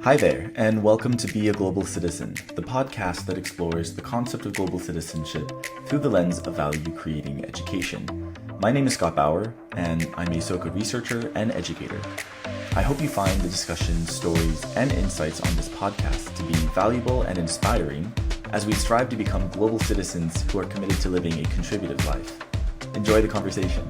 Hi there, and welcome to Be a Global Citizen, the podcast that explores the concept of global citizenship through the lens of value-creating education. My name is Scott Bauer, and I'm a Soka researcher and educator. I hope you find the discussions, stories, and insights on this podcast to be valuable and inspiring as we strive to become global citizens who are committed to living a contributive life. Enjoy the conversation.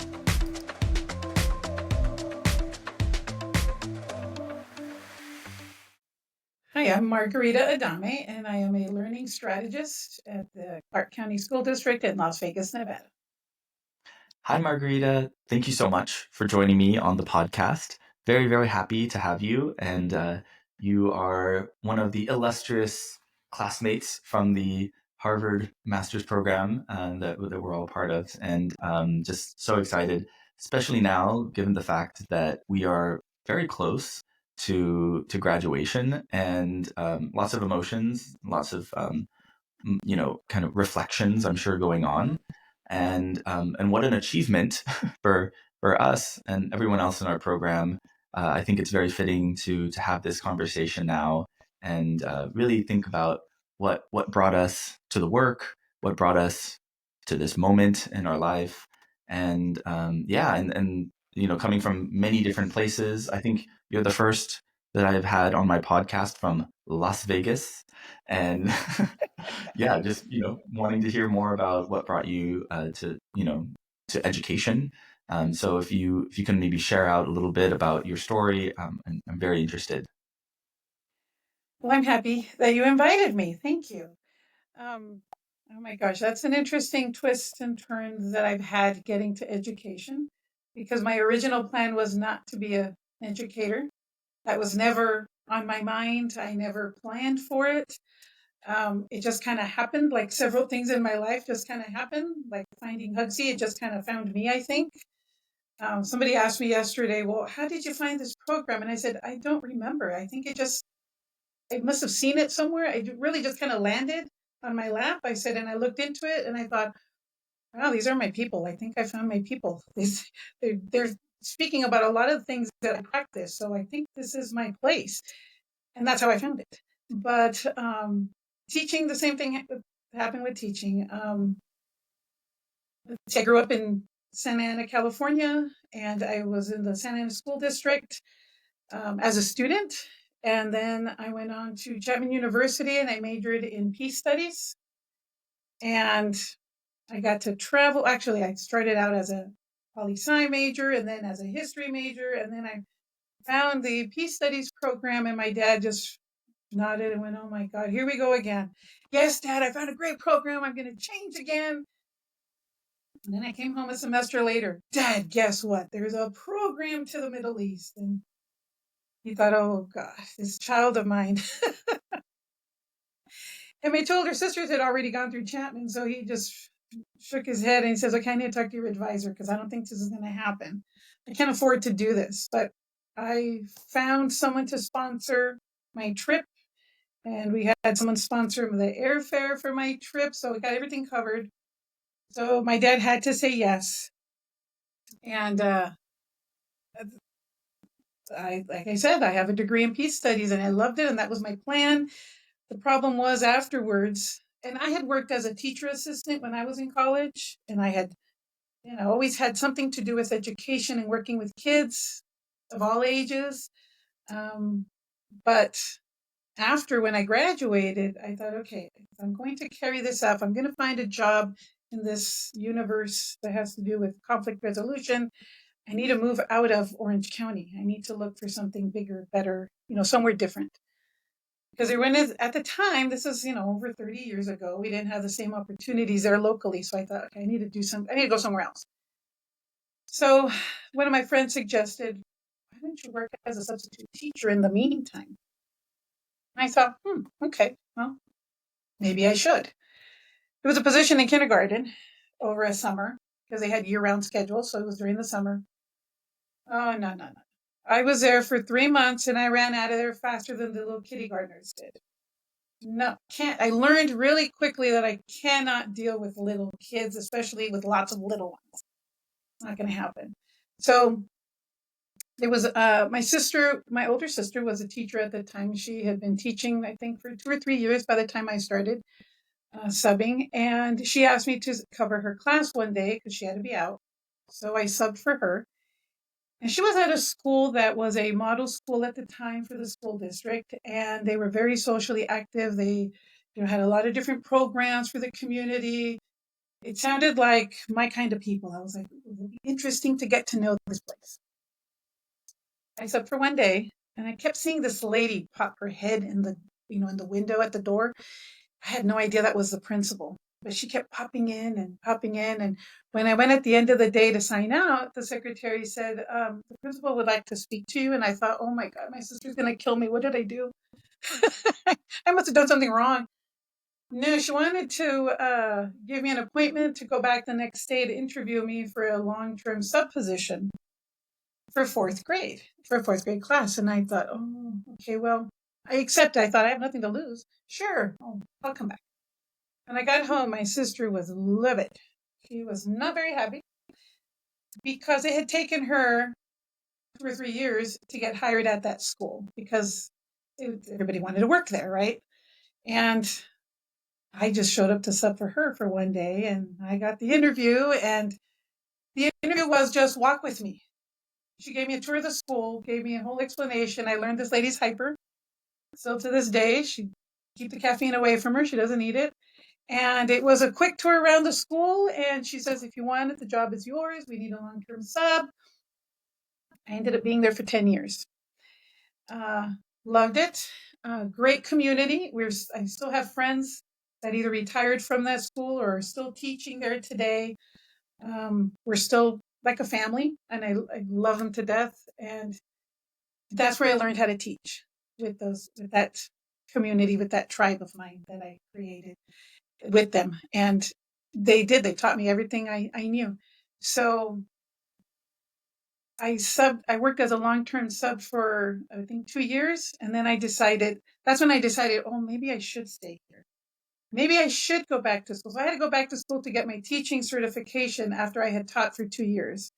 Hi, I'm Margarita Adame, and I am a learning strategist at the Clark County School District in Las Vegas, Nevada. Hi, Margarita. Thank you so much for joining me on the podcast. Very, very happy to have you. And you are one of the illustrious classmates from the Harvard master's program that we're all part of. And just so excited, especially now, given the fact that we are very close to graduation and lots of emotions, lots of, kind of reflections, I'm sure, going on and what an achievement for us and everyone else in our program. I think it's very fitting to have this conversation now and really think about what brought us to the work, what brought us to this moment in our life, and coming from many different places. I think you're the first that I've had on my podcast from Las Vegas, and yeah, just wanting to hear more about what brought you to education. So if you can maybe share out a little bit about your story, I'm very interested. Well, I'm happy that you invited me. Thank you. Um, oh my gosh, that's an interesting twist and turn that I've had getting to education because my original plan was not to be an educator. That was never on my mind. I never planned for it. It just kind of happened, like several things in my life just kind of happened, like finding Hugsy. It just kind of found me, I think. Somebody asked me yesterday, well, how did you find this program? And I said, I don't remember. I think I must have seen it somewhere. It really just kind of landed on my lap. I said, and I looked into it and I thought, wow, these are my people. I think I found my people. They're speaking about a lot of things that I practice. So I think this is my place. And that's how I found it. But teaching, the same thing happened with teaching. I grew up in Santa Ana, California, and I was in the Santa Ana School District as a student. And then I went on to Chapman University and I majored in peace studies. And I got to travel. Actually, I started out as a poli-sci major and then as a history major. And then I found the peace studies program, and my dad just nodded and went, oh my God, here we go again. Yes, Dad, I found a great program. I'm going to change again. And then I came home a semester later. Dad, guess what? There's a program to the Middle East. And he thought, oh gosh, this child of mine. And my two older sisters had already gone through Chapman. So he just shook his head and he says, okay, I need to talk to your advisor because I don't think this is going to happen. I can't afford to do this. But I found someone to sponsor my trip. And we had someone sponsor the airfare for my trip. So we got everything covered. So my dad had to say yes. And like I said, I have a degree in peace studies and I loved it. And that was my plan. The problem was afterwards, and I had worked as a teacher assistant when I was in college, and I had, always had something to do with education and working with kids of all ages. Um, but after when I graduated, I thought, okay, if I'm going to carry this up, I'm going to find a job in this universe that has to do with conflict resolution. I need to move out of Orange County. I need to look for something bigger, better, somewhere different. Because at the time, this is, over 30 years ago, we didn't have the same opportunities there locally. So I thought, okay, I need to go somewhere else. So one of my friends suggested, why don't you work as a substitute teacher in the meantime? And I thought, okay, well, maybe I should. It was a position in kindergarten over a summer because they had year-round schedules. So it was during the summer. Oh, no, no, no. I was there for 3 months and I ran out of there faster than the little kindergartners did. No, can't. I learned really quickly that I cannot deal with little kids, especially with lots of little ones. It's not going to happen. So It was my older sister was a teacher at the time. She had been teaching, I think, for 2 or 3 years by the time I started subbing. And she asked me to cover her class one day because she had to be out. So I subbed for her. And she was at a school that was a model school at the time for the school district. And they were very socially active. They had a lot of different programs for the community. It sounded like my kind of people. I was like, it would be interesting to get to know this place. I slept for one day and I kept seeing this lady pop her head in the window at the door. I had no idea that was the principal, but she kept popping in and popping in. And when I went at the end of the day to sign out, the secretary said, the principal would like to speak to you. And I thought, oh my God, my sister's going to kill me. What did I do? I must have done something wrong. No, she wanted to give me an appointment to go back the next day to interview me for a long-term sub position for a fourth grade class. And I thought, oh, okay, well, I accept. I thought I have nothing to lose. Sure, I'll come back. When I got home, my sister was livid. She was not very happy because it had taken her 2 or 3 years to get hired at that school because everybody wanted to work there, right? And I just showed up to sub for her for one day and I got the interview. And the interview was just walk with me. She gave me a tour of the school, gave me a whole explanation. I learned this lady's hyper. So to this day, she keep the caffeine away from her. She doesn't need it. And it was a quick tour around the school. And she says, if you want it, the job is yours. We need a long-term sub. I ended up being there for 10 years. Loved it. Great community. I still have friends that either retired from that school or are still teaching there today. We're still like a family, and I love them to death. And that's where I learned how to teach with that community, with that tribe of mine that I created with them. And they taught me everything I knew. So I worked as a long-term sub for, I think, 2 years. And then that's when I decided, oh, maybe I should stay here. Maybe I should go back to school. So I had to go back to school to get my teaching certification after I had taught for 2 years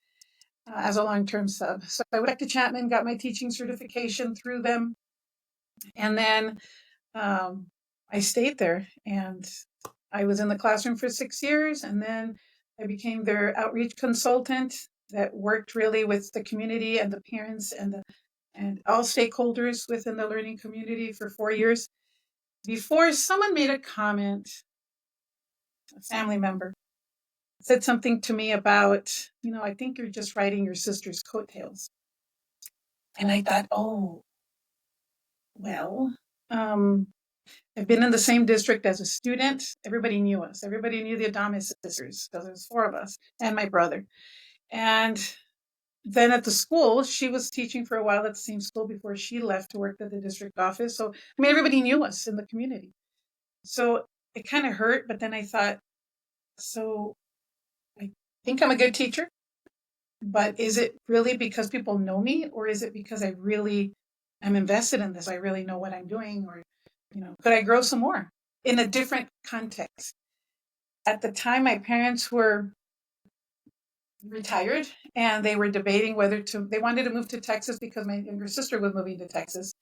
as a long-term sub. So I went back to Chapman, got my teaching certification through them. And then I stayed there and I was in the classroom for 6 years. And then I became their outreach consultant that worked really with the community and the parents and all stakeholders within the learning community for 4 years before someone made a comment. A family member said something to me about, I think you're just riding your sister's coattails. And I thought, oh, well, I've been in the same district as a student. Everybody knew us. Everybody knew the Adame sisters because there was four of us and my brother. And then at the school, she was teaching for a while at the same school before she left to work at the district office. So, everybody knew us in the community. So it kind of hurt, but then I thought, so I think I'm a good teacher, but is it really because people know me, or is it because I really am invested in this? I really know what I'm doing, or, could I grow some more in a different context? At the time, my parents were retired and they were debating they wanted to move to Texas because my younger sister was moving to Texas.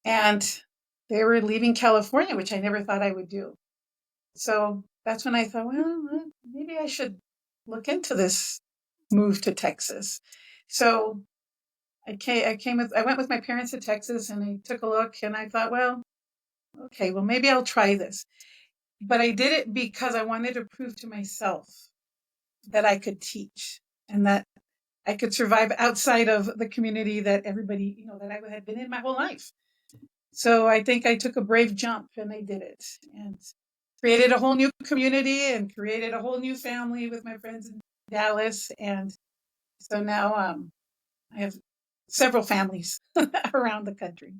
And they were leaving California, which I never thought I would do. So that's when I thought, well, maybe I should look into this move to Texas. So I went with my parents to Texas and I took a look and I thought, well, okay, well, maybe I'll try this. But I did it because I wanted to prove to myself that I could teach and that I could survive outside of the community that everybody, that I had been in my whole life. So I think I took a brave jump and I did it and created a whole new community and created a whole new family with my friends in Dallas. And so now I have several families around the country.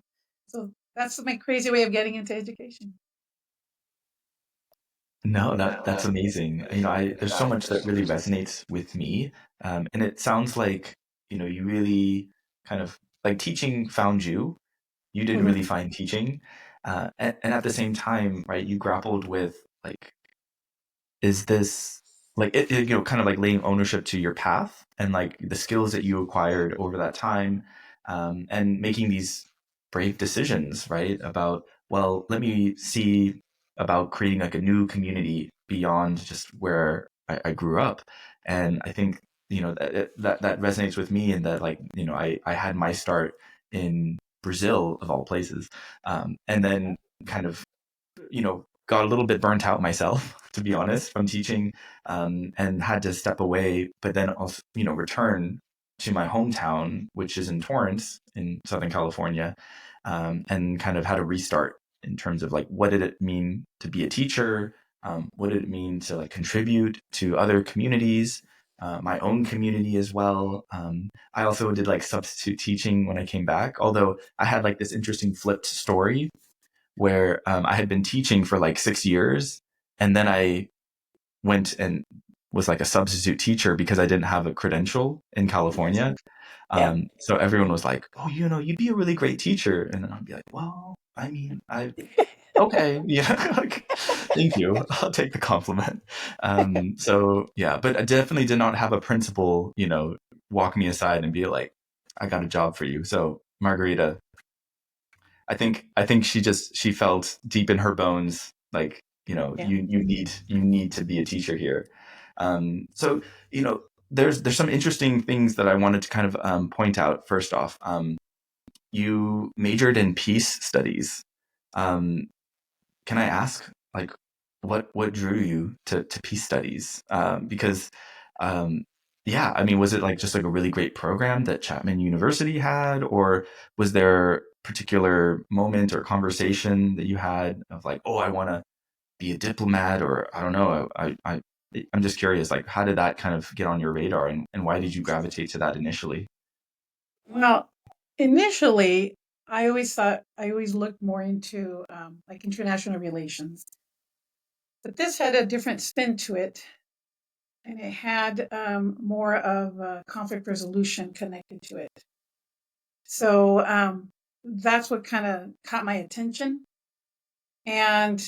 So that's my crazy way of getting into education. No, that's amazing. There's so much that really resonates with me, and it sounds like you really kind of like teaching found you. You didn't Mhm. really find teaching, and at the same time, right? You grappled with like, is this? like kind of like laying ownership to your path and like the skills that you acquired over that time, and making these brave decisions, right? About, well, let me see about creating like a new community beyond just where I grew up. And I think, that resonates with me, in that, like, I had my start in Brazil of all places, and then kind of, got a little bit burnt out myself, to be honest, from teaching, and had to step away, but then also, return to my hometown, which is in Torrance in Southern California, and kind of had a restart in terms of like, what did it mean to be a teacher? What did it mean to like contribute to other communities? My own community as well. I also did like substitute teaching when I came back, although I had like this interesting flipped story where I had been teaching for like 6 years, and then I went and was like a substitute teacher because I didn't have a credential in California. Yeah. So everyone was like, "Oh, you'd be a really great teacher," and then I'd be like, "Well, I mean, I okay, yeah, like, thank you. I'll take the compliment." So yeah, but I definitely did not have a principal, walk me aside and be like, "I got a job for you." So Margarita, I think she felt deep in her bones like, Yeah. you need to be a teacher here. So, there's some interesting things that I wanted to kind of point out. First off, you majored in peace studies. Um, can I ask, like, what drew you to peace studies? Because, um, yeah, I mean, was it like just like a really great program that Chapman University had, or was there a particular moment or conversation that you had of like, oh, I want to be a diplomat, or I don't know, I'm just curious, like, how did that kind of get on your radar, and why did you gravitate to that initially? Well, initially, I always looked more into like international relations, but this had a different spin to it, and it had more of conflict resolution connected to it. So that's what kind of caught my attention. And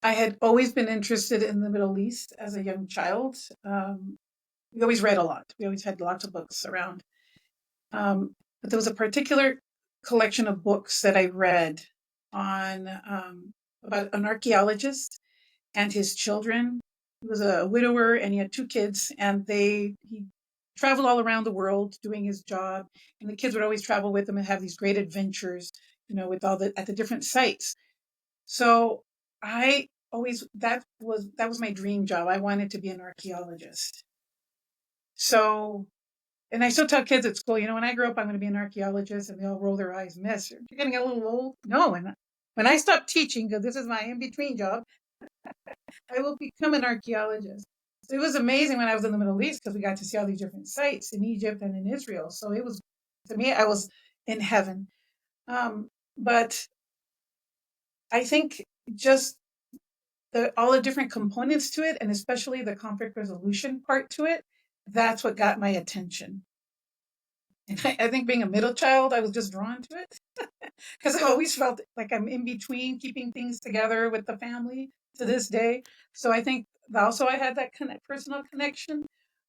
I had always been interested in the Middle East as a young child. We always read a lot. We always had lots of books around. But there was a particular collection of books that I read on about an archaeologist and his children. He was a widower and he had two kids, and he traveled all around the world doing his job, and the kids would always travel with him and have these great adventures, with all the at the different sites. So I always that was my dream job. I wanted to be an archaeologist. So and I still tell kids at school, when I grow up, I'm going to be an archaeologist, and they all roll their eyes. Miss, you're getting a little old. No, and when I stop teaching, because this is my in between job, I will become an archaeologist. So it was amazing when I was in the Middle East because we got to see all these different sites in Egypt and in Israel. So it was, to me, I was in heaven. But I think just all the different components to it, and especially the conflict resolution part to it, that's what got my attention. And I think being a middle child, I was just drawn to it because I always felt like I'm in between keeping things together with the family to this day. So I think also I had that personal connection,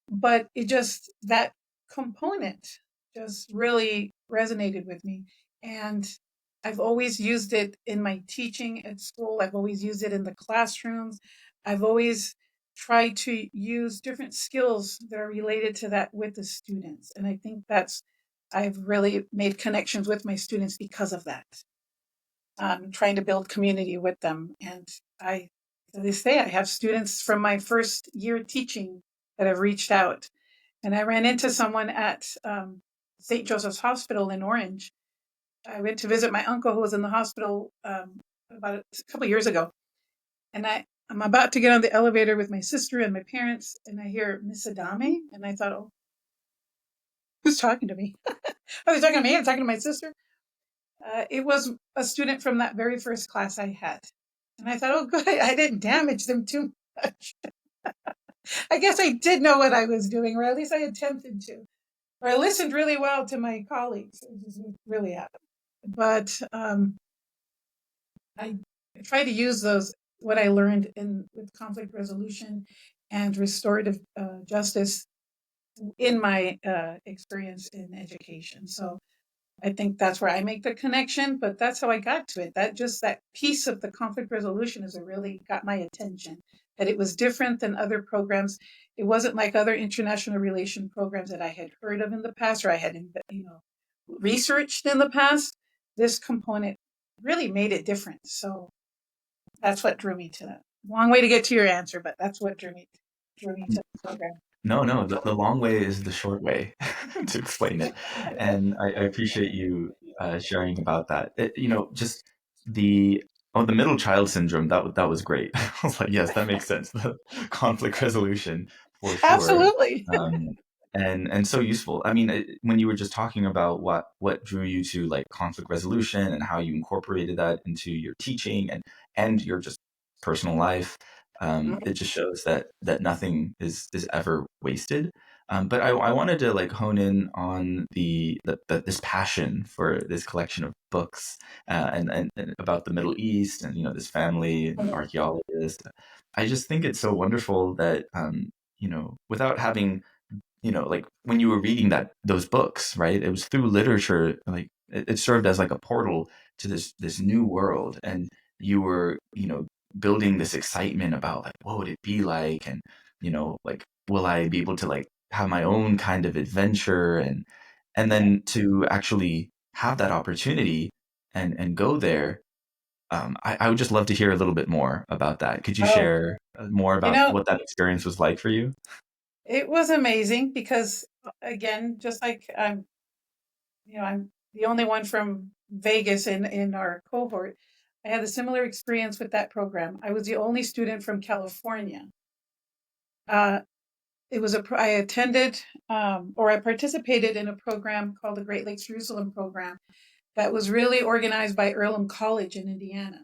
but that component just really resonated with me. And I've always used it in my teaching at school. I've always used it in the classrooms. I've always tried to use different skills that are related to that with the students. And I think I've really made connections with my students because of that. Trying to build community with them. And to this day, I have students from my first year teaching that have reached out. And I ran into someone at St. Joseph's Hospital in Orange. I went to visit my uncle who was in the hospital about a couple of years ago. And I'm about to get on the elevator with my sister and my parents, and I hear Miss Adame. And I thought, oh, who's talking to me? Are they talking to me? I'm talking to my sister. It was a student from that very first class I had. And I thought, oh, good, I didn't damage them too much. I guess I did know what I was doing, or at least I attempted to. Or I listened really well to my colleagues. It was really happened. But I try to use what I learned with conflict resolution and restorative justice in my experience in education. So I think that's where I make the connection, but that's how I got to it. That piece of the conflict resolution is what really got my attention. That it was different than other programs. It wasn't like other international relation programs that I had heard of in the past or I had, researched in the past. This component really made it different. So that's what drew me to that. Long way to get to your answer, but that's what drew me to the program. No, no, the long way is the short way to explain it. And I appreciate you sharing about that. Just the the middle child syndrome, that was great. I was like, yes, that makes sense. The conflict resolution for sure. Absolutely. Um, and so useful. I mean, when you were just talking about what drew you to like conflict resolution and how you incorporated that into your teaching and your just personal life, it just shows that nothing is ever wasted. But I wanted to like hone in on this passion for this collection of books and about the Middle East and this family and archaeologist. I just think it's so wonderful that without having like when you were reading those books, right? It was through literature, like it served as like a portal to this new world, and you were building this excitement about like what would it be like, and like will I be able to like have my own kind of adventure, and then to actually have that opportunity and go there. I would just love to hear a little bit more about that. Could you Oh, share more you about know, what that experience was like for you? it was amazing because again, just like I'm the only one from Vegas in our cohort. I had a similar experience with that program. I was the only student from California. Uh, I attended or I participated in a program called the Great Lakes Jerusalem program that was really organized by Earlham College in Indiana.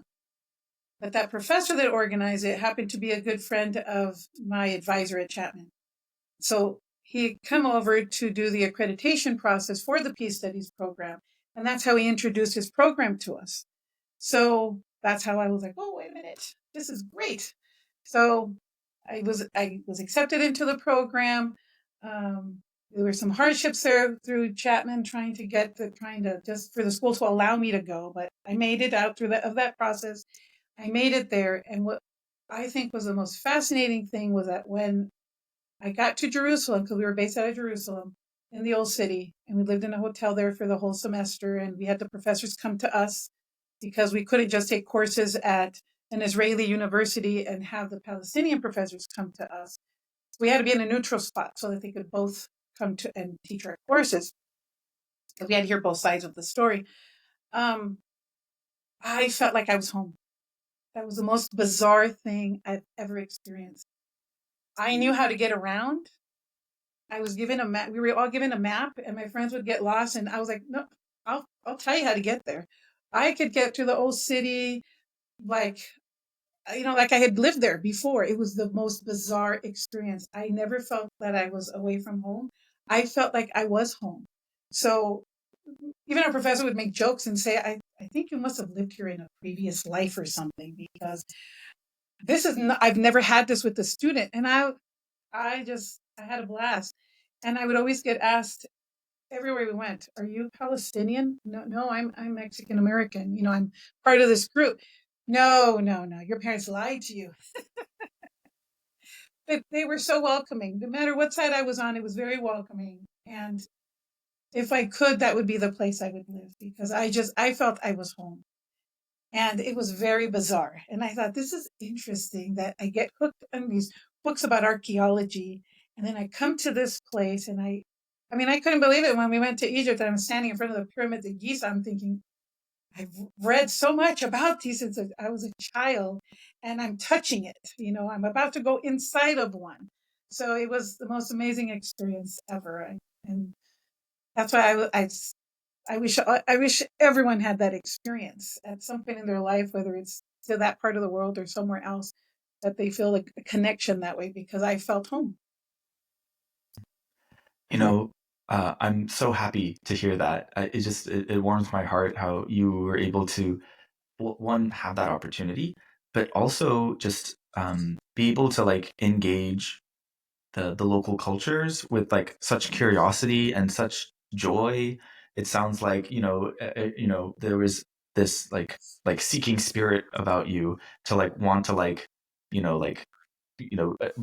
But that professor that organized it happened to be a good friend of my advisor at Chapman. So he had come over to do the accreditation process for the Peace Studies program. And that's how he introduced his program to us. So that's how I was like, oh, wait a minute, this is great. So I was accepted into the program. Um, there were some hardships there through Chapman trying to just for the school to allow me to go, but I made it out through that process. I made it there, and what I think was the most fascinating thing was that when I got to Jerusalem, because we were based out of Jerusalem in the old city, and we lived in a hotel there for the whole semester, and we had the professors come to us because we couldn't just take courses at an Israeli university and have the Palestinian professors come to us. We had to be in a neutral spot so that they could both come to and teach our courses because we had to hear both sides of the story. Um, I felt like I was home. That was the most bizarre thing I've ever experienced. I knew how to get around. I was given a map. We were all given a map, and my friends would get lost. And I was like, "No, I'll tell you how to get there." I could get to the old city like like I had lived there before. It was the most bizarre experience. I never felt that I was away from home. I felt like I was home. So even our professor would make jokes and say, I think you must have lived here in a previous life or something because this is not, I've never had this with a student. And I had a blast. And I would always get asked everywhere we went, are you Palestinian? No, no, I'm Mexican American. I'm part of this group. No, no, no. Your parents lied to you. They were so welcoming. No matter what side I was on, it was very welcoming. And if I could, that would be the place I would live because I felt I was home. And it was very bizarre. And I thought, this is interesting that I get hooked on these books about archaeology. And then I come to this place and I mean, I couldn't believe it when we went to Egypt and I'm standing in front of the pyramids of Giza. I'm thinking, I've read so much about these since I was a child and I'm touching it. I'm about to go inside of one. So it was the most amazing experience ever. And that's why I wish everyone had that experience at some point in their life, whether it's to that part of the world or somewhere else, that they feel a connection that way because I felt home. You know, I'm so happy to hear that. It warms my heart how you were able to, well, one, have that opportunity, but also just be able to like engage the local cultures with like such curiosity and such joy. It sounds like there was this like seeking spirit about you to like want to like like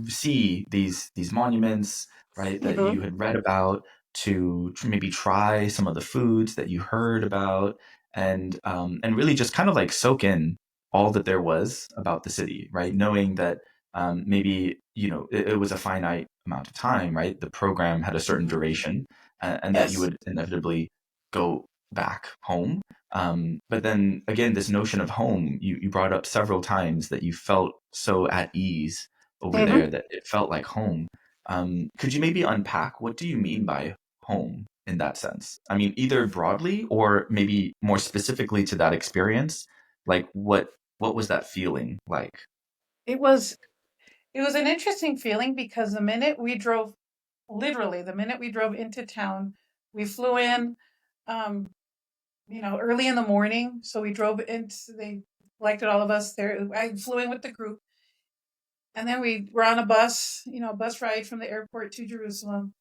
see these monuments, right, that Mm-hmm. you had read about, to maybe try some of the foods that you heard about, and really just kind of like soak in all that there was about the city, right? Knowing that maybe it was a finite amount of time, right? The program had a certain Mm-hmm. duration, and that you Yes. would inevitably go back home. But then again, this notion of home, you brought up several times that you felt so at ease over Mm-hmm. there that it felt like home. Could you maybe unpack what do you mean by home in that sense? I mean, either broadly or maybe more specifically to that experience. Like what was that feeling like? It was it was an interesting feeling because the minute we drove, literally the minute we drove into town, we flew in, um, early in the morning. So we drove into they collected all of us there. I flew in with the group, and then we were on a bus, bus ride from the airport to Jerusalem.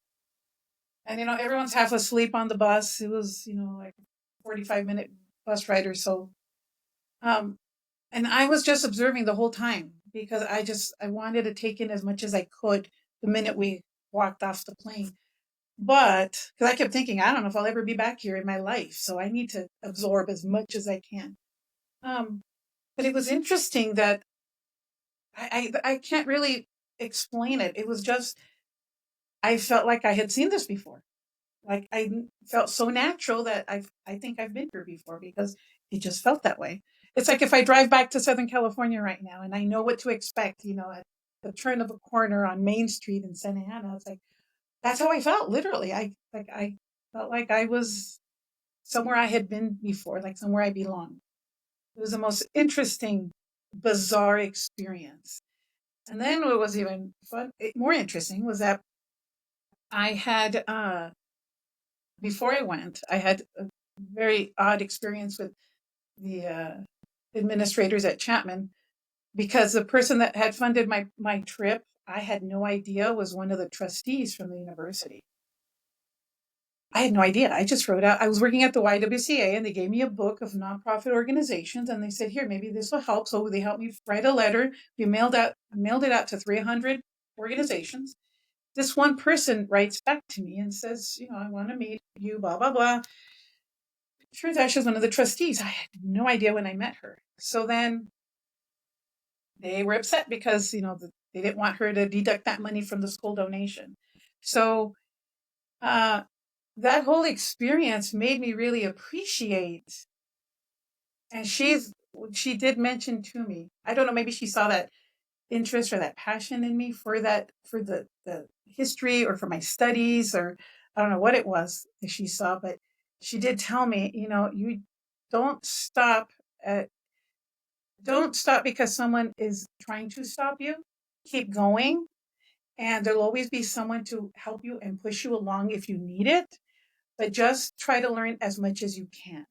And everyone's half asleep on the bus. It was, like a 45-minute bus ride or so. Um, and I was just observing the whole time because I wanted to take in as much as I could the minute we walked off the plane. But because I kept thinking, I don't know if I'll ever be back here in my life, so I need to absorb as much as I can. Um, but it was interesting that I can't really explain it. It was just I felt like I had seen this before. Like felt so natural that I think I've been here before because it just felt that way. It's like if I drive back to Southern California right now and I know what to expect, at the turn of a corner on Main Street in Santa Ana, it's like that's how I felt. Literally, I felt like I was somewhere I had been before, like somewhere I belonged. It was the most interesting, bizarre experience. And then what was even more interesting was that I had before I went, I had a very odd experience with the administrators at Chapman because the person that had funded my trip, I had no idea was one of the trustees from the university. I had no idea. I just wrote out. I was working at the YWCA, and they gave me a book of nonprofit organizations, and they said, "Here, maybe this will help." So they helped me write a letter. We mailed it out to 300 organizations. This one person writes back to me and says, "I want to meet you." Blah blah blah. Turns out she was one of the trustees. I had no idea when I met her. So then they were upset because they didn't want her to deduct that money from the school donation. So uh, that whole experience made me really appreciate. And she did mention to me. I don't know. Maybe she saw that interest or that passion in me for the history or for my studies, or I don't know what it was that she saw, but she did tell me, you don't stop at don't stop because someone is trying to stop you. Keep going, and there'll always be someone to help you and push you along if you need it. But just try to learn as much as you can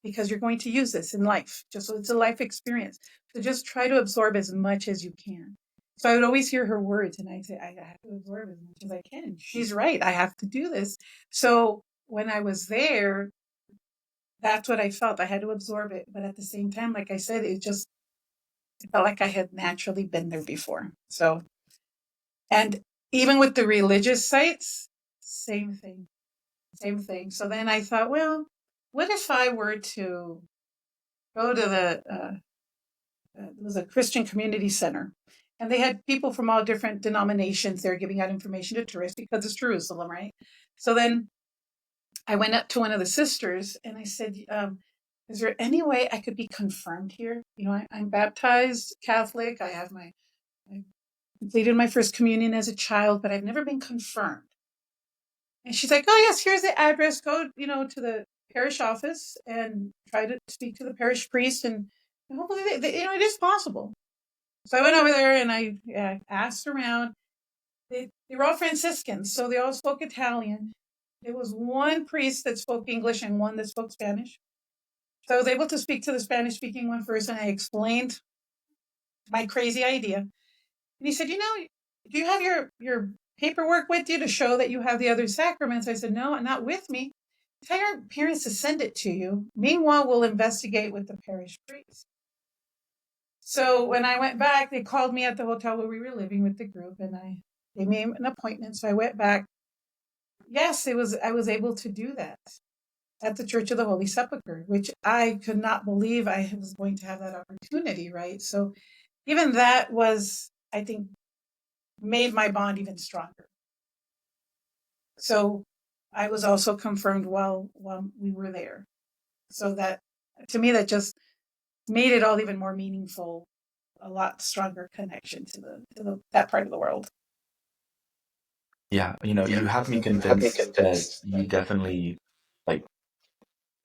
because you're going to use this in life. Just so it's a life experience. So just try to absorb as much as you can. So I would always hear her words and I'd say, I have to absorb as much as I can. She's right. I have to do this. So when I was there, that's what I felt. I had to absorb it. But at the same time, like I said, it felt like I had naturally been there before. So, and even with the religious sites, same thing, same thing. So then I thought, well, what if I were to go to it was a Christian community center, and they had people from all different denominations there giving out information to tourists because it's Jerusalem, right? So then I went up to one of the sisters and I said, "Is there any way I could be confirmed here? I'm baptized Catholic. I completed my first communion as a child, but I've never been confirmed." And she's like, "Oh yes, here's the address. Go, to the parish office and try to speak to the parish priest, and hopefully, it is possible." So I went over there and I asked around. They were all Franciscans, so they all spoke Italian. There was one priest that spoke English and one that spoke Spanish. So I was able to speak to the Spanish speaking one first, and I explained my crazy idea. And he said, do you have your paperwork with you to show that you have the other sacraments? I said, no, not with me. Tell your parents to send it to you. Meanwhile, we'll investigate with the parish priest. So when I went back, they called me at the hotel where we were living with the group, and they made an appointment. So I went back. Yes, I was able to do that at the Church of the Holy Sepulchre, which I could not believe I was going to have that opportunity, right? So even that was, I think, made my bond even stronger. So I was also confirmed while we were there. So that, to me, that just made it all even more meaningful, a lot stronger connection to that part of the world. Yeah, you have me convinced that you definitely like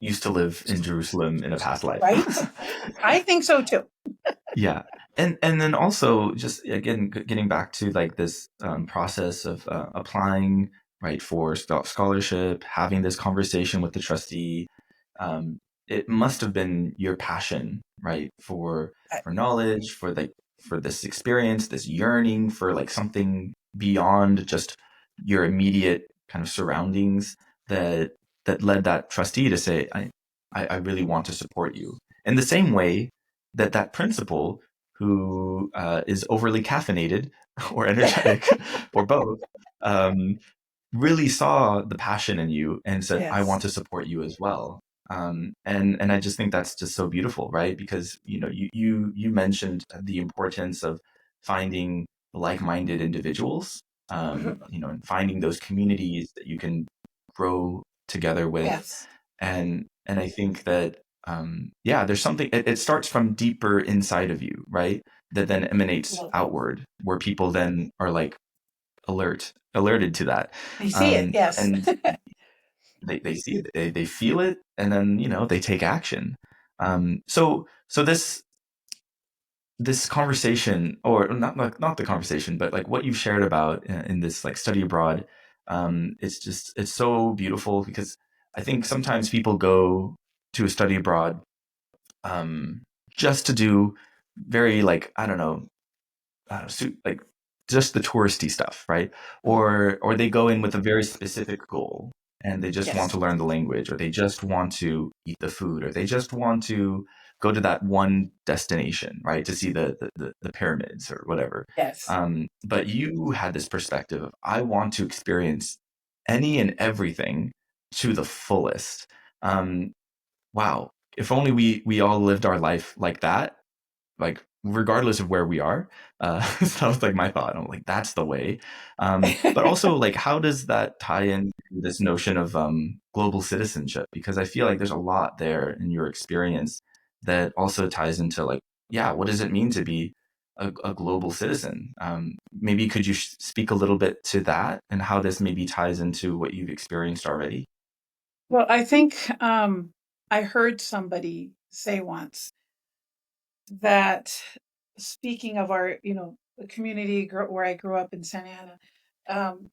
used to live in Jerusalem in a past life. Right? I think so too. Yeah. And then also just again getting back to like this process of applying right for scholarship, having this conversation with the trustee, um, it must have been your passion, right, for knowledge, for this experience, this yearning for like something beyond just your immediate kind of surroundings that led that trustee to say, I really want to support you. In the same way that principal who is overly caffeinated or energetic or both um, really saw the passion in you and said, I Yes. want to support you as well. And I just think that's just so beautiful, right? Because you mentioned the importance of finding like-minded individuals, and finding those communities that you can grow together with, Yes. and I think that yeah, there's something. It starts from deeper inside of you, right? That then emanates Absolutely. outward, where people then are like alerted to that, I see it. Yes. and they see it, they feel it, and then they take action. So this conversation, or not the conversation, but like what you've shared about in this like study abroad, it's so beautiful because I think sometimes people go to a study abroad um, just to do very like I don't know, like just the touristy stuff, right? Or they go in with a very specific goal and they just want Yes. to learn the language, or they just want to eat the food, or they just want to go to that one destination, right, to see the pyramids or whatever. Yes. But you had this perspective of I want to experience any and everything to the fullest. Um, wow, if only we all lived our life like that, like regardless of where we are. So that was like my thought. I'm like, that's the way. But also, like, how does that tie into this notion of global citizenship? Because I feel like there's a lot there in your experience that also ties into like, yeah, what does it mean to be a global citizen? Maybe could you speak a little bit to that and how this maybe ties into what you've experienced already? Well, I think I heard somebody say once that, speaking of our, the community where I grew up in Santa Ana, um,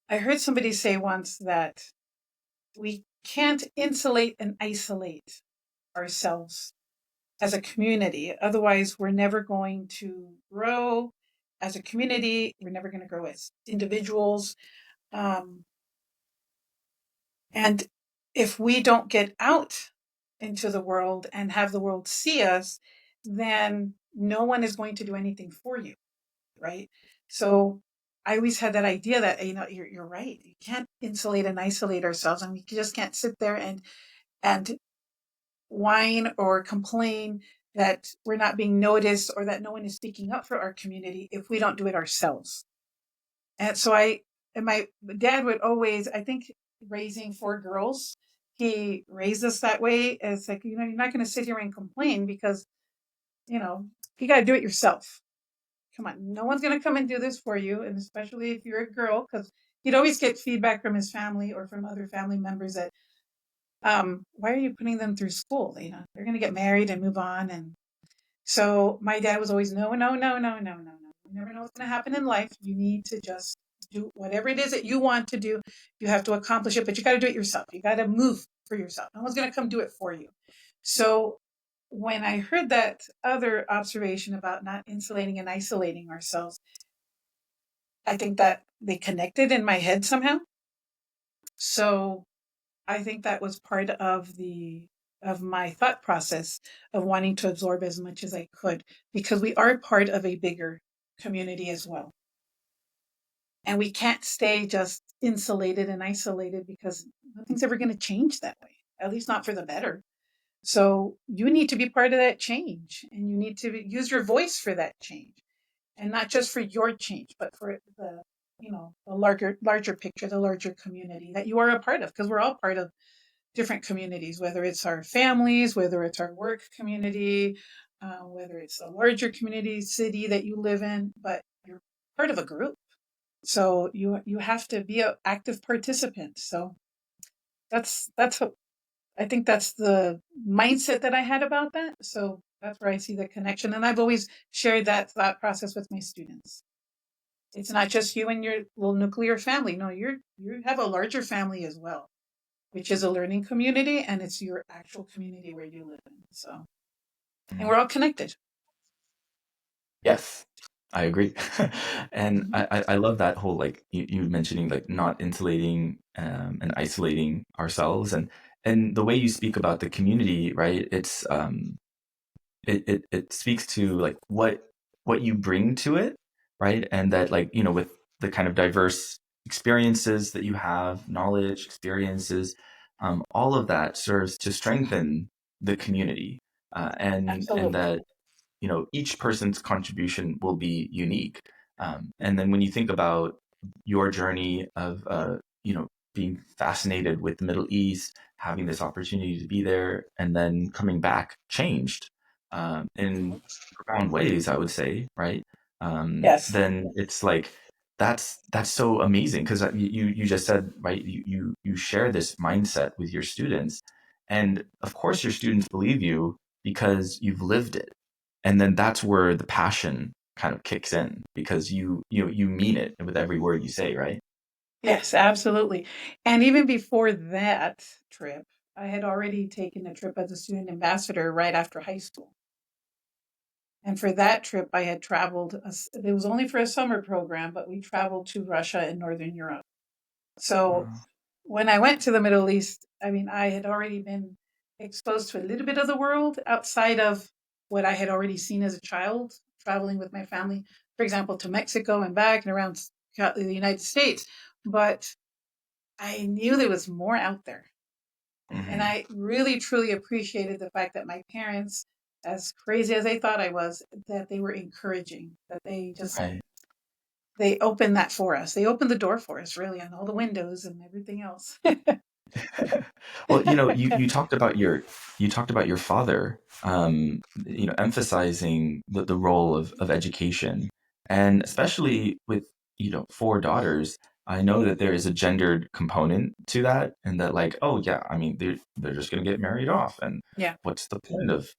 I heard somebody say once that we can't insulate and isolate ourselves as a community. Otherwise, we're never going to grow as a community. We're never going to grow as individuals. Um, and if we don't get out into the world and have the world see us, then no one is going to do anything for you, right? So I always had that idea that you're right. You can't insulate and isolate ourselves, and we just can't sit there and whine or complain that we're not being noticed or that no one is speaking up for our community if we don't do it ourselves. And so and my dad would always, I think, raising four girls, he raised us that way. It's like, you're not going to sit here and complain because, you know, you got to do it yourself. Come on, no one's going to come and do this for you. And especially if you're a girl, because he'd always get feedback from his family or from other family members that, why are you putting them through school? They're going to get married and move on. And so my dad was always, no, no, no, no, no, no, no. You never know what's going to happen in life. You need to just do whatever it is that you want to do. You have to accomplish it, but you got to do it yourself. You got to move for yourself. No one's going to come do it for you. So when I heard that other observation about not insulating and isolating ourselves, I think that they connected in my head somehow. So I think that was part of my thought process of wanting to absorb as much as I could, because we are part of a bigger community as well. And we can't stay just insulated and isolated, because nothing's ever going to change that way, at least not for the better. So you need to be part of that change, and you need to use your voice for that change, and not just for your change, but for the larger picture, the larger community that you are a part of, because we're all part of different communities, whether it's our families, whether it's our work community, whether it's a larger community, city that you live in, but you're part of a group. So you have to be an active participant. So that's what I think, that's the mindset that I had about that. So that's where I see the connection. And I've always shared that thought process with my students. It's not just you and your little nuclear family. No, you have a larger family as well, which is a learning community, and it's your actual community where you live in. So, and Mm. we're all connected. Yes, I agree. And Mhm. I love that whole, like, you mentioning, like, not insulating and isolating ourselves, and the way you speak about the community, right? It speaks to, like, what you bring to it, right? And that, like, with the kind of diverse experiences that you have, knowledge, experiences, all of that serves to strengthen the community, and Absolutely. that each person's contribution will be unique. And then when you think about your journey of being fascinated with the Middle East, having this opportunity to be there, and then coming back changed in profound ways, I would say, right? Yes. Then it's like that's so amazing, because you just said, right, you share this mindset with your students, and of course your students believe you because you've lived it, and then that's where the passion kind of kicks in, because you mean it with every word you say, right? Yes, absolutely. And even before that trip, I had already taken a trip as a student ambassador right after high school. And for that trip, I had traveled, it was only for a summer program, but we traveled to Russia and Northern Europe. So Uh, when I went to the Middle East, I mean, I had already been exposed to a little bit of the world outside of what I had already seen as a child, traveling with my family, for example, to Mexico and back and around the United States. But I knew there was more out there. And mhm. I really, truly appreciated the fact that my parents, as crazy as they thought I was, that they were encouraging, that Right. they opened that for us. They opened the door for us, really, and all the windows and everything else. Well, you talked about your father, emphasizing the role of education, and especially with four daughters. I know that there is a gendered component to that, and that, like, oh yeah, I mean, they're just gonna get married off, and Yeah, what's the point of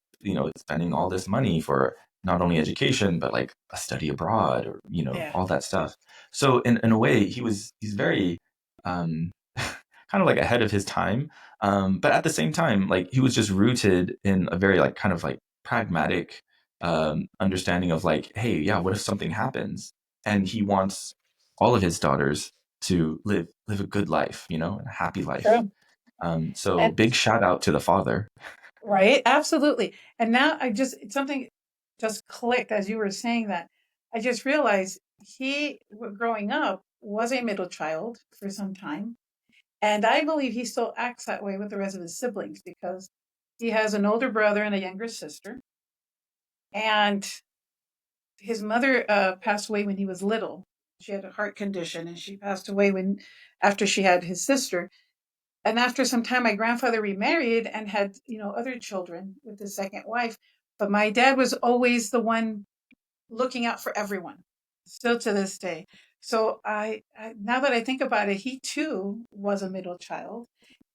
spending all this money for not only education but like a study abroad, or yeah, all that stuff. So in a way, he's very um kind of like ahead of his time. But at the same time, like, he was just rooted in a very, like, kind of like pragmatic understanding of, like, hey, yeah, what if something happens? And he wants all of his daughters to live a good life, and a happy life. true. So And big shout out to the father. right, absolutely. And now something just clicked as you were saying that. I just realized growing up, was a middle child for some time. And I believe he still acts that way with the rest of his siblings, because he has an older brother and a younger sister. And his mother passed away when he was little. She had a heart condition, and she passed away after she had his sister. And after some time, my grandfather remarried and had other children with his second wife. But my dad was always the one looking out for everyone, still to this day. So now that I think about it, he too was a middle child,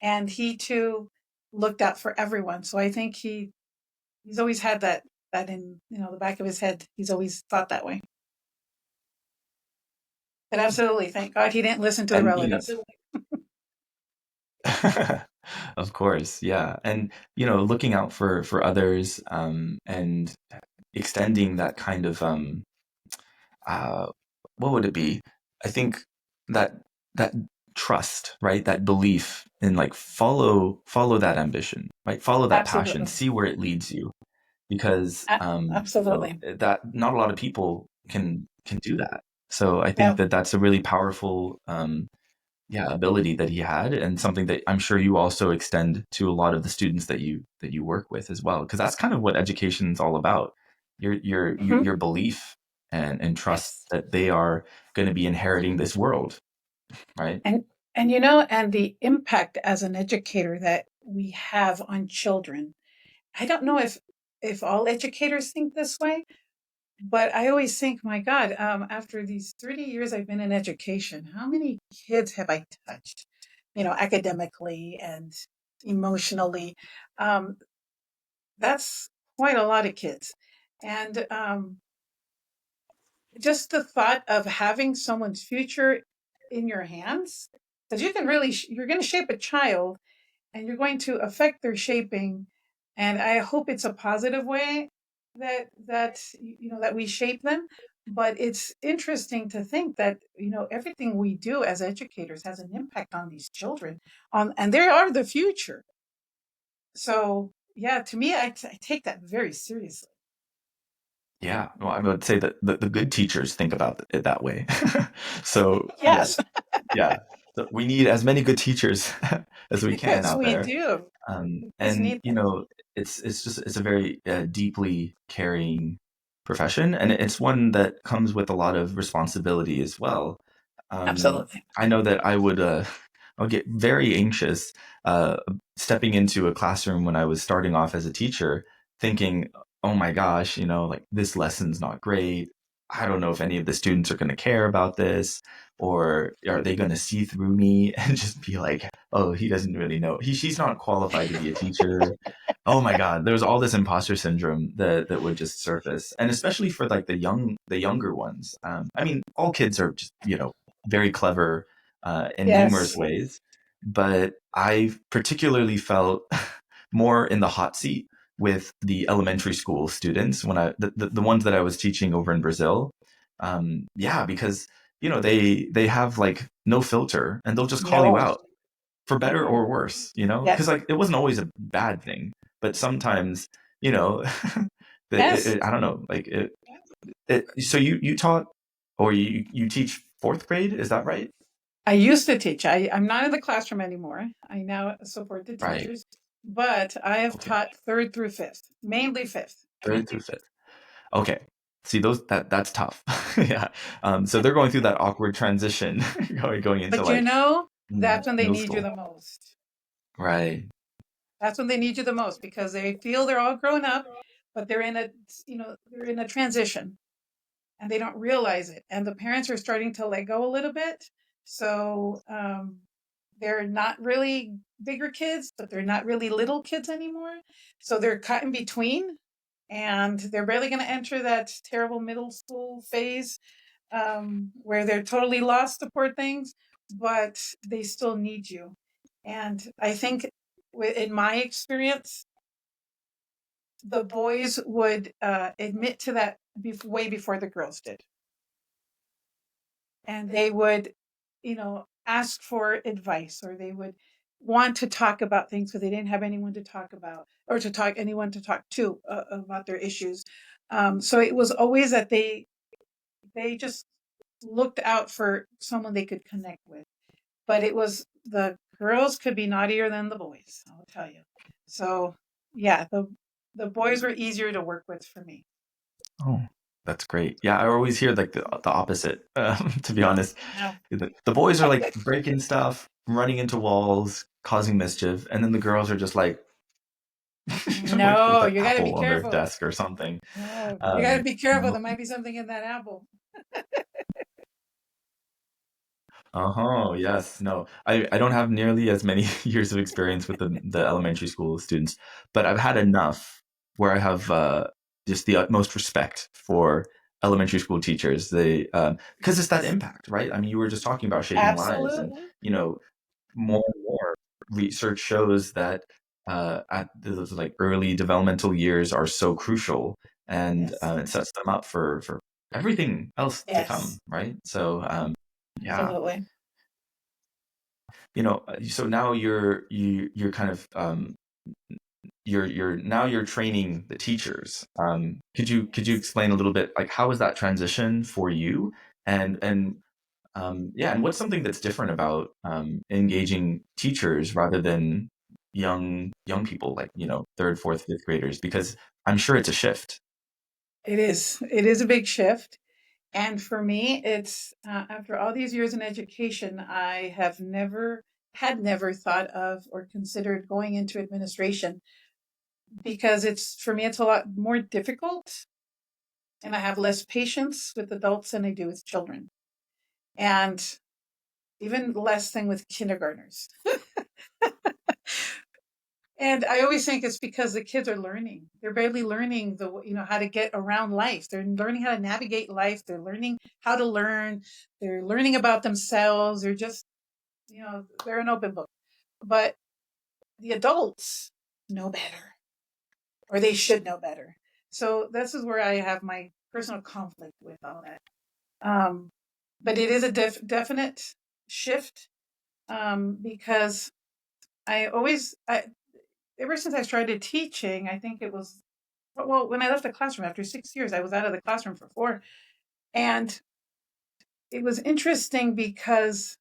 and he too looked out for everyone. So I think he's always had that in the back of his head. He's always thought that way. But absolutely, thank God he didn't listen to the And relatives. Of course, yeah. And looking out for others, and extending that kind of uh what would it be? I think that that trust, right? That belief in, like, follow that ambition, right? Follow that passion, Absolutely. see where it leads you, because Absolutely. that not a lot of people can do that. So I think Yeah. that that's a really powerful yeah, ability that he had, and something that I'm sure you also extend to a lot of the students that you work with as well, because that's kind of what education is all about. Mhm. Your belief and trust Yes. that they are going to be inheriting this world, right? And and the impact as an educator that we have on children. I don't know if all educators think this way, but I always think, my God, after these 30 years I've been in education, how many kids have I touched? Academically and emotionally. Um, that's quite a lot of kids. And just the thought of having someone's future in your hands, because you can really, you're going to shape a child and you're going to affect their shaping. And I hope it's a positive way that we shape them. But it's interesting to think that everything we do as educators has an impact on these children, and they are the future. So yeah, to me, I take that very seriously. Yeah, well, I would say that the good teachers think about it that way. So Yes, yes, yeah. So we need as many good teachers as we can yes, out we there. do. We just And need them. it's a very deeply caring profession, and it's one that comes with a lot of responsibility as well. Absolutely. I know that I'll get very anxious uh, stepping into a classroom when I was starting off as a teacher, thinking, "Oh my gosh, like, this lesson's not great. I don't know if any of the students are going to care about this, or are they going to see through me and just be like, oh, he doesn't really know. She's not qualified to be a teacher." Oh my God, there was all this imposter syndrome that would just surface, and especially for, like, the younger ones. I mean, all kids are just very clever in numerous Yes, ways, but I've particularly felt more in the hot seat with the elementary school students when the ones that I was teaching over in Brazil. Yeah, because they have, like, no filter, and they'll just call you no, out for better or worse, because, yes, like, it wasn't always a bad thing, but sometimes, you know, yes. I don't know, like, so you taught, or you teach fourth grade, is that right? I used to teach. I'm not in the classroom anymore. I now support the Right. teachers, but I have Okay. taught third through fifth, mainly fifth. Third through fifth. Okay. See, that's tough. Yeah. So they're going through that awkward transition, going into, But like, that's when they middle need you school. the most. Right. That's when they need you the most because they feel they're all grown up, but they're in a transition and they don't realize it. And the parents are starting to let go a little bit. So they're not really bigger kids, but they're not really little kids anymore. So they're caught in between and they're barely going to enter that terrible middle school phase where they're totally lost to poor things, but they still need you. And I think, in my experience, the boys would admit to that way before the girls did. And they would, ask for advice or they would want to talk about things because they didn't have anyone to talk about or anyone to talk to about their issues. So it was always that they just looked out for someone they could connect with. But it was the girls could be naughtier than the boys, I'll tell you. So yeah, the boys were easier to work with for me. Oh, that's great. Yeah, I always hear, like, the opposite. To be honest, No, the boys are, like, breaking stuff, running into walls, causing mischief, and then the girls are just like, like, with no, an you got to be apple on their careful. desk or something. No, you got to Um, be careful. There might be something in that apple. uh-huh, yes. No, I don't have nearly as many years of experience with the elementary school students, but I've had enough where I have just the utmost respect for elementary school teachers. Because it's that impact, right? I mean, you were just talking about shaping lives, and Absolutely. more and more research shows that at those like early developmental years are so crucial, and Yes. it sets them up for everything else to come, Yes. right? So yeah, Absolutely. so now you're kind of you're training the teachers. Could you Yes. explain a little bit, like, how was that transition for you, and yeah, and what's something that's different about engaging teachers rather than young people, like, third, fourth, fifth graders? Because I'm sure it's a shift. It is. It is a big shift. And for me, it's after all these years in education, I have never thought of or considered going into administration because it's for me, it's a lot more difficult and I have less patience with adults than I do with children. And even less than with kindergartners. And I always think it's because the kids are learning. They're barely learning how to get around life. They're learning how to navigate life. They're learning how to learn. They're learning about themselves. They're just, they're an open book. But the adults know better, or they should know better. So this is where I have my personal conflict with all that. Um, but it is a definite shift because ever since I started teaching, I think it was, well, when I left the classroom after 6 years, I was out of the classroom for 4. And it was interesting because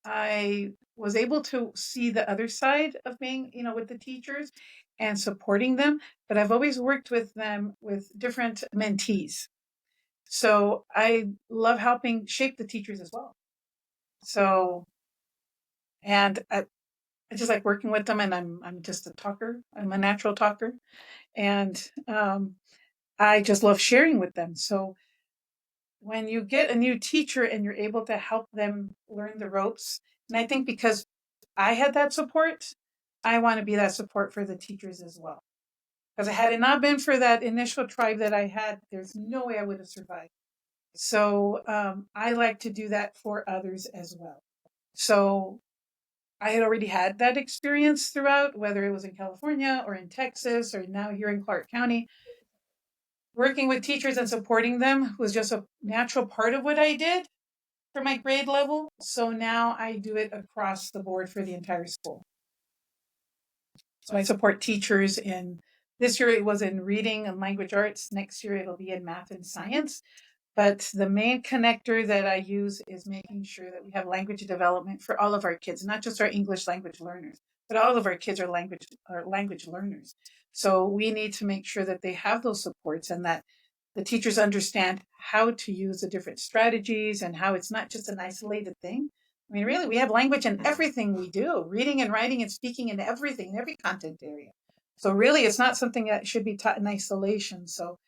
I was able to see the other side of being, with the teachers and supporting them. But I've always worked with them with different mentees. So I love helping shape the teachers as well. So, and I just like working with them, and I'm just a talker. I'm a natural talker, and I just love sharing with them. So when you get a new teacher and you're able to help them learn the ropes, and I think because I had that support, I want to be that support for the teachers as well. Because had it not been for that initial tribe that I had, there's no way I would have survived. So I like to do that for others as well. So I had already had that experience throughout, whether it was in California or in Texas or now here in Clark County. Working with teachers and supporting them was just a natural part of what I did for my grade level. So now I do it across the board for the entire school. So I support teachers in, this year it was in reading and language arts. Next year it'll be in math and science. But the main connector that I use is making sure that we have language development for all of our kids, not just our English language learners, but all of our kids are language learners. So we need to make sure that they have those supports and that the teachers understand how to use the different strategies and how it's not just an isolated thing. I mean, really, we have language in everything we do, reading and writing and speaking in everything, in every content area. So really, it's not something that should be taught in isolation. So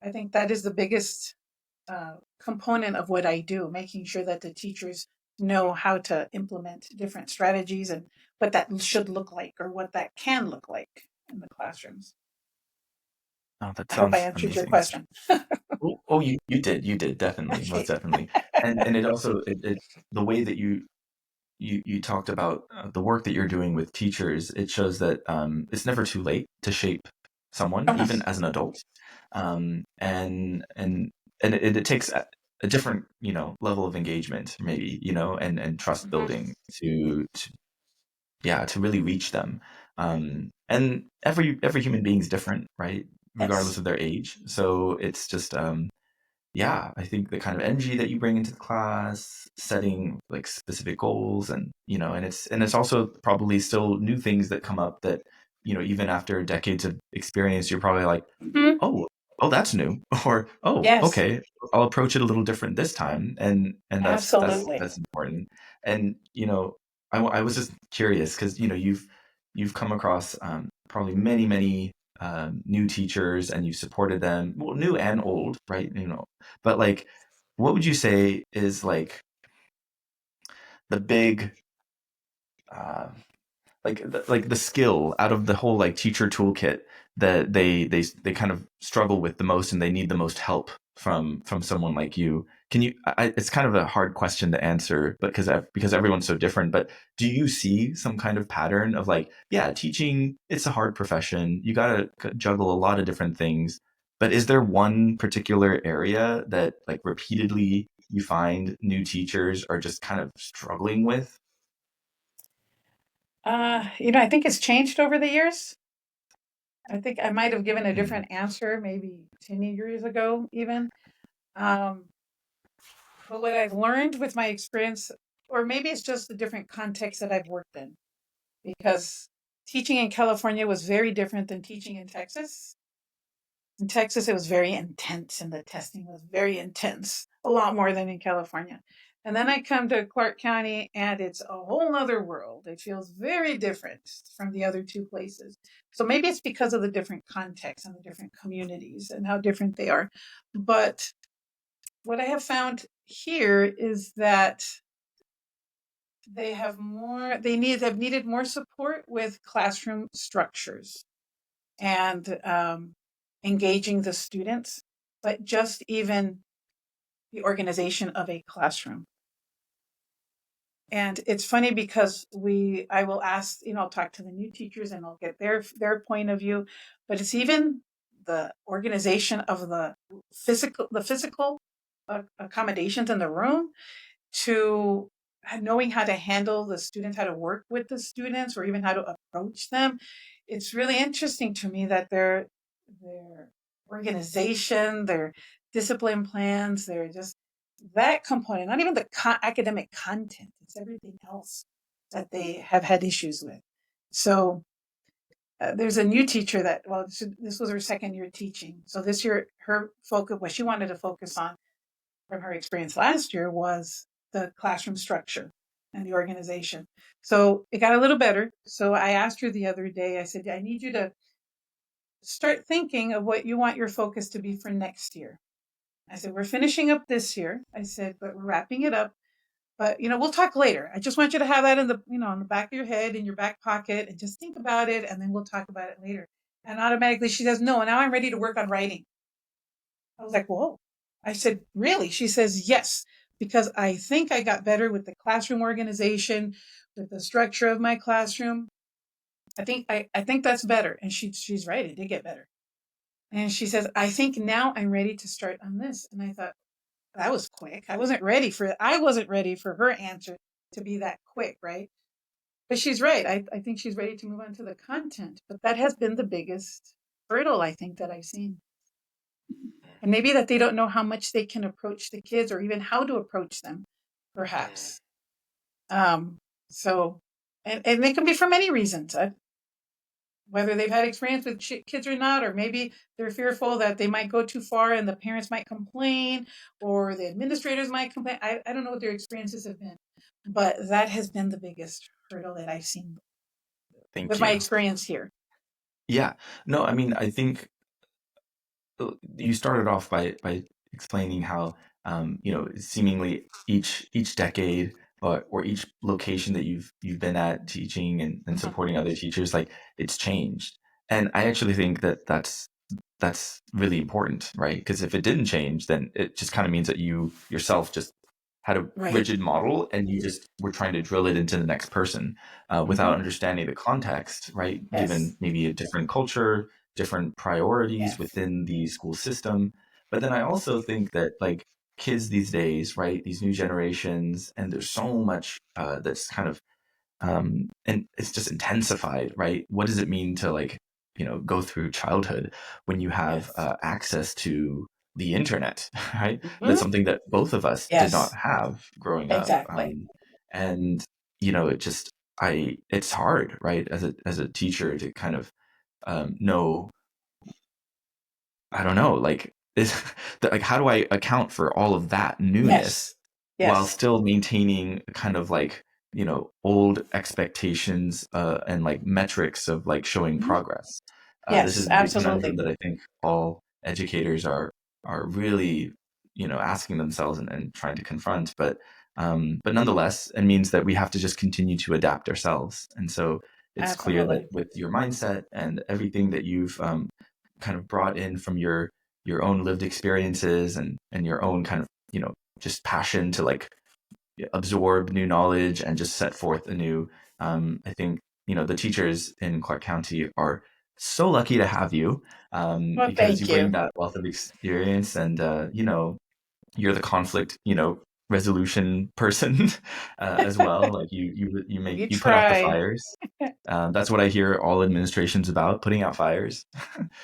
I think that is the biggest component of what I do, making sure that the teachers know how to implement different strategies and what that should look like or what that can look like in the classrooms. Oh, that I hope I sounds answered your amazing. question. Oh, you did definitely, most Okay. definitely. And it also, the way that you talked about the work that you're doing with teachers, it shows that it's never too late to shape someone, even as an adult. And it takes a different, level of engagement, maybe, and trust Mhm. building to yeah, to really reach them. And every human being is different, right? Regardless Yes. of their age. So it's just yeah, I think the kind of energy that you bring into the class, setting like specific goals, and and it's also probably still new things that come up that, even after decades of experience, you're probably like, Mhm. oh, oh, that's new, or oh, Yes, okay, I'll approach it a little different this time, and absolutely. that's important. And I was just curious because you've come across probably many new teachers, and you supported them, well, new and old, right? But like, what would you say is like the big uh, like the skill out of the whole like teacher toolkit that they kind of struggle with the most and they need the most help from someone like you. Can you? It's kind of a hard question to answer, but because everyone's so different. But do you see some kind of pattern of like, yeah, teaching, it's a hard profession. You got to juggle a lot of different things. But is there one particular area that like repeatedly you find new teachers are just kind of struggling with? I think it's changed over the years. I think I might have given a Mm, different answer maybe 10 years ago, even. Um, but what I've learned with my experience, or maybe it's just the different contexts that I've worked in, because teaching in California was very different than teaching in Texas. In Texas, it was very intense, and the testing was very intense, a lot more than in California. And then I come to Clark County, and it's a whole other world. It feels very different from the other two places. So maybe it's because of the different contexts and the different communities and how different they are. But what I have found here is that have needed more support with classroom structures and engaging the students, but just even the organization of a classroom. And it's funny because I will ask, I'll talk to the new teachers and I'll get their point of view, but it's even the organization of the physical accommodations in the room, to knowing how to handle the students, how to work with the students, or even how to approach them. It's really interesting to me that their organization, their discipline plans, they're just that component, not even the academic content, it's everything else that they have had issues with. So there's a new teacher that, well, this was her second year teaching. So this year, her focus, what she wanted to focus on from her experience last year, was the classroom structure and the organization. So it got a little better. So I asked her the other day, I said, I need you to start thinking of what you want your focus to be for next year. I said, we're finishing up this year. I said, but we're wrapping it up. But we'll talk later. I just want you to have that in on the back of your head, in your back pocket, and just think about it, and then we'll talk about it later. And automatically she says, no, now I'm ready to work on writing. I was like, whoa. I said, really? She says, yes, because I think I got better with the classroom organization, with the structure of my classroom. I think that's better. And she's right, it did get better. And she says, I think now I'm ready to start on this. And I thought, that was quick. I wasn't ready for her answer to be that quick, right? But she's right. I think she's ready to move on to the content. But that has been the biggest hurdle, I think, that I've seen. And maybe that they don't know how much they can approach the kids, or even how to approach them, perhaps. Um, so, and it can be for many reasons, whether they've had experience with kids or not, or maybe they're fearful that they might go too far and the parents might complain, or the administrators might complain. I don't know what their experiences have been, but that has been the biggest hurdle that I've seen thank with my you. experience here. Yeah. No, I mean, I think you started off by explaining how seemingly each decade or each location that you've been at teaching and Uh-huh. supporting other teachers, like it's changed. And I actually think that that's really important, right? Because if it didn't change, then it just kind of means that you yourself just had a Right. rigid model and you just were trying to drill it into the next person without Hmm. understanding the context, right? Yes. Given maybe a different culture, different priorities Yes. within the school system. But then I also think that like kids these days, right, these new generations, and there's so much that's kind of and it's just intensified, right? What does it mean to like go through childhood when you have Yes. access to the internet, right? That's Hmm. something that both of us did not Yes. have growing up, Exactly. and it just it's hard, right, as a teacher to kind of know, I don't know, like is like how do I account for all of that newness Yes. while Yes. still maintaining kind of like, old expectations and like metrics of like showing Hmm. progress. This Yes. is the conundrum Absolutely. that I think all educators are really, asking themselves and trying to confront. But nonetheless, it means that we have to just continue to adapt ourselves. And so it's clear that Absolutely. with your mindset and everything that you've kind of brought in from your your own lived experiences and your own kind of, just passion to like absorb new knowledge and just set forth anew. I think, the teachers in Clark County are so lucky to have you, Well, because you thank bring you. that wealth of experience, and, you're the conflict, resolution person, as well. Like We you put out the try. fires. That's what I hear all administrations about, putting out fires.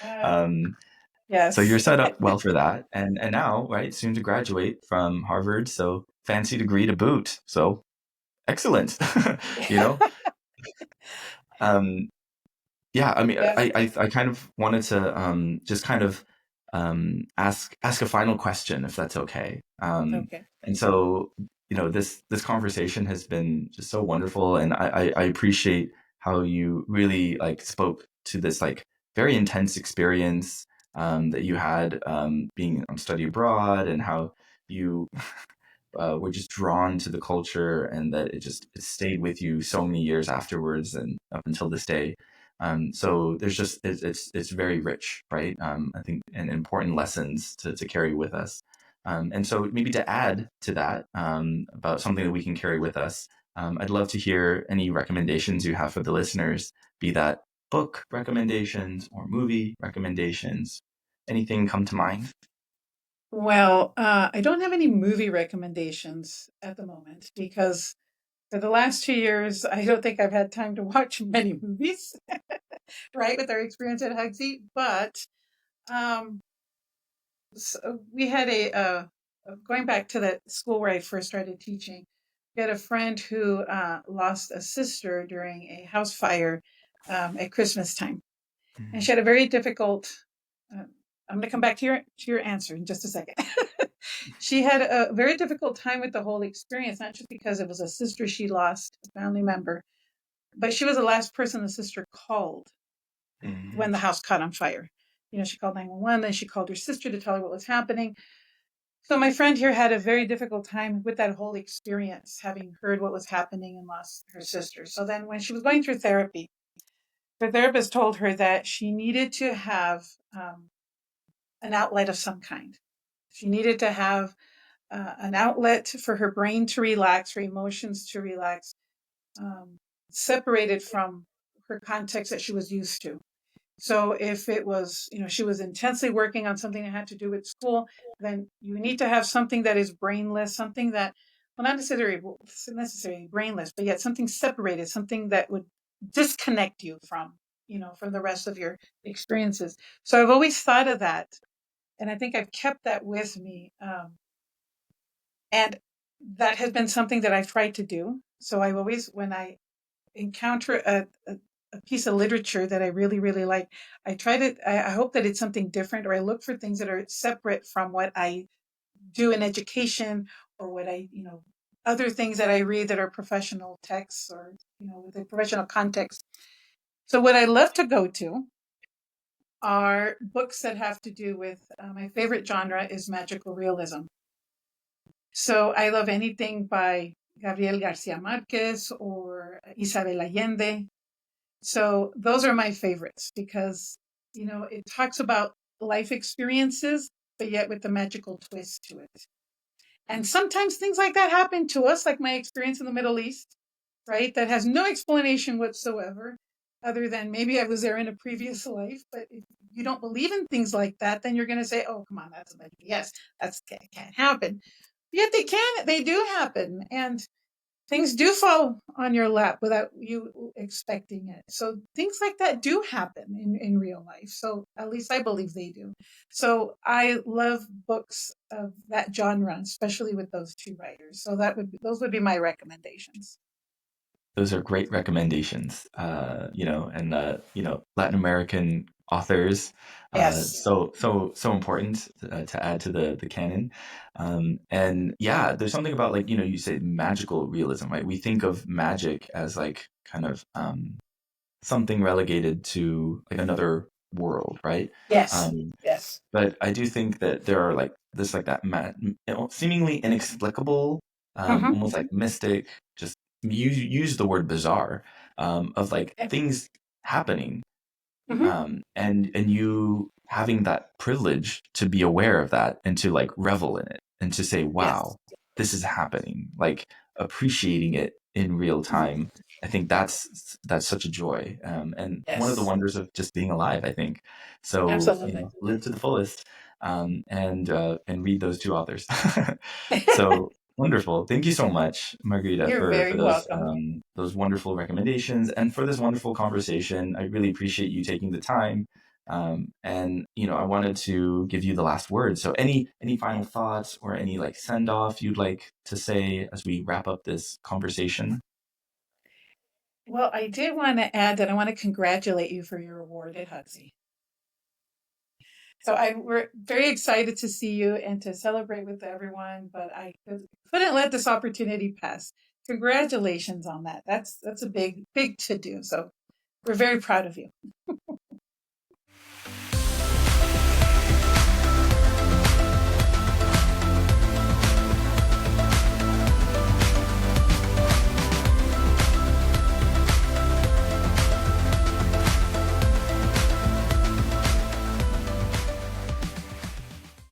Uh, um, so you're yes. set up well for that, and now, right, soon to graduate from Harvard, so fancy degree to boot. So excellent, you know. Um, yeah, I mean, Yes. I kind of wanted to, just kind of, ask a final question, if that's okay. Okay. And so, this conversation has been just so wonderful, and I appreciate how you really like spoke to this like very intense experience, that you had, being on study abroad, and how you, were just drawn to the culture, and that it stayed with you so many years afterwards and up until this day. So there's just it's very rich, right? I think, and important lessons to carry with us. And so maybe to add to that, about something that we can carry with us, I'd love to hear any recommendations you have for the listeners, be that book recommendations or movie recommendations. Anything come to mind? Well, I don't have any movie recommendations at the moment because for the last 2 years, I don't think I've had time to watch many movies, right, with our experience at Hugsy. But um, so we had going back to that school where I first started teaching, we had a friend who lost a sister during a house fire at Christmas time. And she had a very difficult, uh, I'm going to come back to your answer in just a second. She had a very difficult time with the whole experience, not just because it was a sister she lost, a family member, but she was the last person the sister called when Mhm. the house caught on fire. She called 911, then she called her sister to tell her what was happening. So my friend here had a very difficult time with that whole experience, having heard what was happening and lost her sister. So then when she was going through therapy, her therapist told her that she needed to have an outlet of some kind. She needed to have an outlet for her brain to relax, her emotions to relax, um, separated from her context that she was used to. So if it was, she was intensely working on something that had to do with school, then you need to have something that is brainless, something that, well, not necessarily brainless, but yet something separated, something that would disconnect you from the rest of your experiences. So I've always thought of that, and I think I've kept that with me. And that has been something that I've tried to do. So I always, when I encounter a piece of literature that I really, really like, I hope that it's something different, or I look for things that are separate from what I do in education, or other things that I read that are professional texts, or, with a professional context. So what I love to go to are books that have to do with, my favorite genre is magical realism. So I love anything by Gabriel Garcia Marquez or Isabel Allende. So those are my favorites because, it talks about life experiences, but yet with the magical twist to it. And sometimes things like that happen to us, like my experience in the Middle East, right? That has no explanation whatsoever, other than maybe I was there in a previous life. But if you don't believe in things like that, then you're going to say, oh, come on, that's a magic. Yes, that can't happen. Yet they do happen. And things do fall on your lap without you expecting it. So things like that do happen in real life. So at least I believe they do. So I love books of that genre, especially with those two writers. So those would be my recommendations. Those are great recommendations. And Latin American authors, Yes. so important, to add to the canon. And yeah, there's something about, like, you say magical realism, right? We think of magic as like kind of, something relegated to like another world, right? Yes. Um, Yes. but I do think that there are like this, like that seemingly inexplicable, Mm-hmm. almost like mystic, just use the word bizarre, of like Yeah. things happening, Mm-hmm. and you having that privilege to be aware of that and to like revel in it and to say, wow, Yes. this is happening, like appreciating it in real Mhm. time. I think that's such a joy, and one of the Yes. wonders of just being alive, I think. So, Absolutely. live to the fullest, and read those two authors. So wonderful. Thank you so much, Margarita, You're for very welcome. those wonderful recommendations and for this wonderful conversation. I really appreciate you taking the time. And I wanted to give you the last word. So any final thoughts or any like send off you'd like to say as we wrap up this conversation? Well, I did want to add that I want to congratulate you for your award at Hugsy. So we're very excited to see you and to celebrate with everyone, but I couldn't let this opportunity pass. Congratulations on that. That's a big to do. So we're very proud of you.